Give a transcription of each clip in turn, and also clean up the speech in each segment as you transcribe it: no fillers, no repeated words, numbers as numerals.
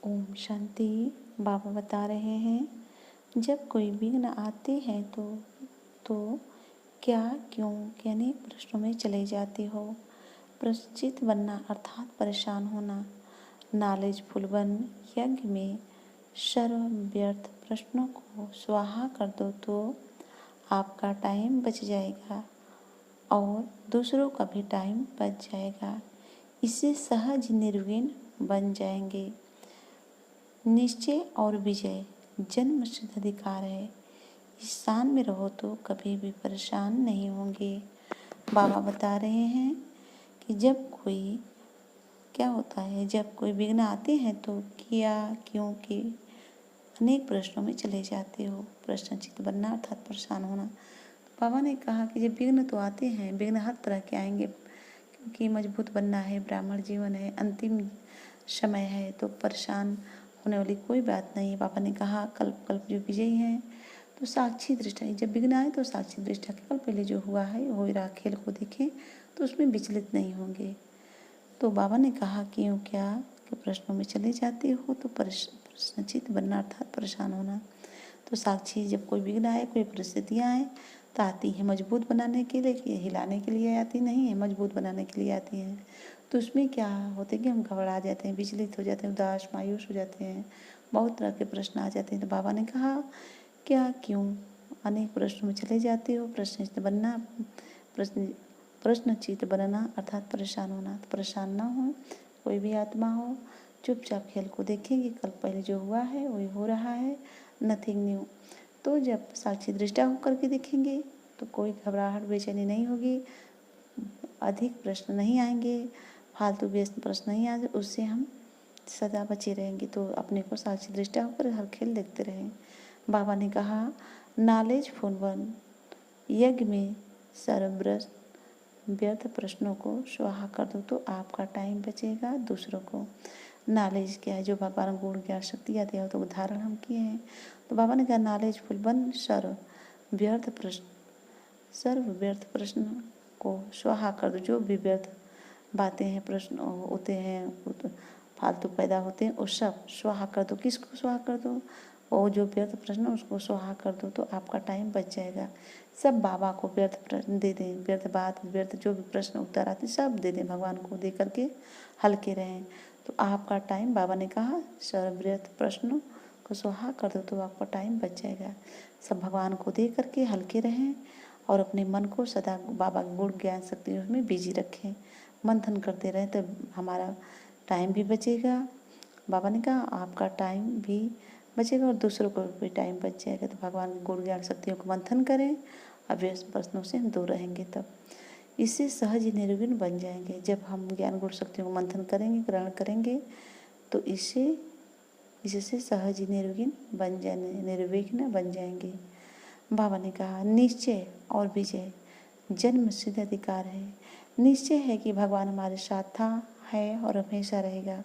ओम शांति। बाबा बता रहे हैं, जब कोई विघ्न आते हैं तो क्या क्यों के अनेक प्रश्नों में चले जाते हो। प्रश्चित बनना अर्थात परेशान होना। नालेजफुल बन यज्ञ में सर्व व्यर्थ प्रश्नों को स्वाहा कर दो तो आपका टाइम बच जाएगा और दूसरों का भी टाइम बच जाएगा। इससे सहज निर्विघ्न बन जाएंगे। निश्चय और विजय जन्म सिद्ध अधिकार है। इस स्थान में रहो तो कभी भी परेशान नहीं होंगे। बाबा बता रहे हैं कि क्या होता है, जब कोई विघ्न आते हैं तो क्या क्यों के अनेक प्रश्नों में चले जाते हो। प्रश्नचित्त बनना अर्थात परेशान होना। तो बाबा ने कहा कि जब विघ्न तो आते हैं, विघ्न हर तरह के आएंगे, क्योंकि मजबूत बनना है, ब्राह्मण जीवन है, अंतिम समय है, तो परेशान होने वाली कोई बात नहीं है। पापा ने कहा कल्प कल्प जो विजयी हैं तो साक्षी दृष्टा है। जब विघ्न आए तो साक्षी दृष्टा, केवल पहले जो हुआ है वो रहा, खेल को देखें तो उसमें विचलित नहीं होंगे। तो बाबा ने कहा क्यों क्या कि प्रश्नों में चले जाते हो तो प्रश्नचित बनना अर्थात परेशान होना। तो साक्षी, जब कोई विघ्न आए, कोई परिस्थितियाँ आए तो आती है मजबूत बनाने के लिए, कि हिलाने के लिए आती नहीं है, मजबूत बनाने के लिए आती हैं। तो उसमें क्या होता है कि हम घबरा जाते हैं, विचलित हो जाते हैं, उदास मायूस हो जाते हैं, बहुत तरह के प्रश्न आ जाते हैं। तो बाबा ने कहा क्या क्यों अनेक प्रश्नों में चले जाते हो। प्रश्नचित बनना अर्थात परेशान होना। तो परेशान ना हो, कोई भी आत्मा हो, चुपचाप खेल को देखेंगे, कल पहले जो हुआ है वही हो रहा है, नथिंग न्यू। तो जब साक्षी दृष्टा होकर के देखेंगे तो कोई घबराहट बेचैनी नहीं होगी, अधिक प्रश्न नहीं आएंगे, फालतू व्यस्त प्रश्न नहीं आएंगे, उससे हम सदा बचे रहेंगे। तो अपने को साक्षी दृष्टा होकर हर खेल देखते रहें। बाबा ने कहा नॉलेज फुल वन यज्ञ में सर्वभ्रष्ट व्यर्थ प्रश्नों को स्वाहा कर दो तो आपका टाइम बचेगा। दूसरों को नॉलेज क्या है, जो भगवान गुण ज्ञान शक्ति आती है, तो उदाहरण हम किए हैं। तो बाबा ने कहा नॉलेज फुल वन सर्व व्यर्थ प्रश्न को स्वाहा कर दो। जो भी व्यर्थ बातें हैं, प्रश्न होते हैं, फालतू पैदा होते हैं, वो सब स्वाहा कर दो। किसको स्वाहा कर दो? वो जो व्यर्थ प्रश्न उसको स्वाहा कर दो तो आपका टाइम बच जाएगा। सब बाबा को व्यर्थ प्रश्न दे दें, व्यर्थ बात, व्यर्थ जो भी प्रश्न उत्तर आते सब दे दें, भगवान को दे करके हल्के रहें तो आपका टाइम, बाबा ने कहा सर्व व्यर्थ प्रश्नों को स्वाहा कर दो तो आपका टाइम बच जाएगा। सब भगवान को दे करके हल्के रहें और अपने मन को सदा बाबा गुण ज्ञान शक्ति उसमें बिजी रखें, मंथन करते रहें तो हमारा टाइम भी बचेगा। बाबा ने कहा आपका टाइम भी बचेगा और दूसरों को भी टाइम बच जाएगा। तो भगवान की गुण ज्ञान शक्तियों को मंथन करें, अव्यस्त प्रश्नों से हम दूर रहेंगे, तब इससे सहज निर्विघ्न बन जाएंगे। जब हम ज्ञान गुण शक्तियों को मंथन करेंगे, ग्रहण करेंगे तो इससे सहज निर्विघ्न बन जाएंगे। बाबा ने कहा निश्चय और विजय जन्म सिद्ध अधिकार है। निश्चय है कि भगवान हमारे साथ था, है और हमेशा रहेगा।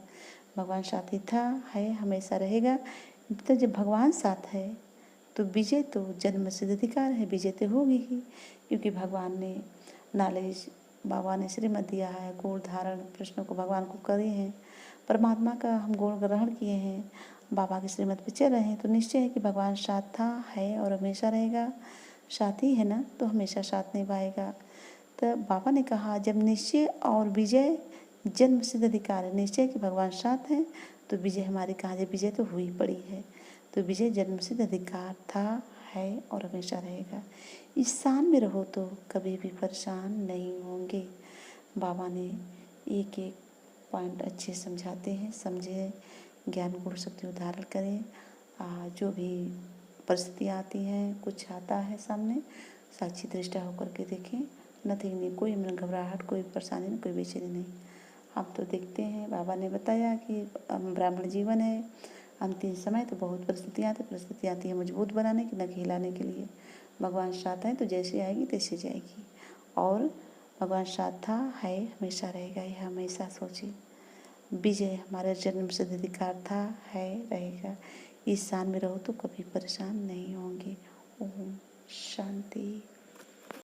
भगवान साथी था, है, हमेशा रहेगा। तो जब भगवान साथ है तो विजय तो जन्म सिद्ध अधिकार है, विजय तो होगी ही, क्योंकि भगवान ने नॉलेज, बाबा ने श्रीमत दिया है, गुण धारण प्रश्नों को भगवान को करे हैं, परमात्मा का हम गुण ग्रहण किए हैं, बाबा की श्रीमत पे चल रहे हैं, तो निश्चय है कि भगवान साथ था, है और हमेशा रहेगा। साथी है ना, तो हमेशा साथ निभाएगा। तो बाबा ने कहा जब निश्चय और विजय जन्म सिद्ध अधिकार है, निश्चय कि भगवान साथ हैं तो विजय हमारी कहाँ, जब विजय तो हुई पड़ी है, तो विजय जन्म सिद्ध अधिकार था, है और हमेशा रहेगा। इस स्थान में रहो तो कभी भी परेशान नहीं होंगे। बाबा ने एक एक पॉइंट अच्छे समझाते हैं, समझे, ज्ञान गुण शक्ति उदाहरण करें। जो भी परिस्थितियाँ आती हैं, कुछ आता है सामने, साक्षी दृष्टा होकर के देखें, नथिंग नहीं, कोई मन घबराहट, कोई परेशानी नहीं, कोई बेचैनी नहीं। आप तो देखते हैं बाबा ने बताया कि ब्राह्मण जीवन है, अंतिम समय तो बहुत परिस्थितियाँ आती है मजबूत बनाने की, न कि हिलाने के लिए। भगवान साथ हैं तो जैसे आएगी तैसे जाएगी, और भगवान साथ था, है, हमेशा रहेगा, यह हमेशा सोचिए। विजय हमारा जन्म सिद्ध अधिकार था, है, रहेगा। इस स्थान में रहो तो कभी परेशान नहीं होंगे। ओम शांति।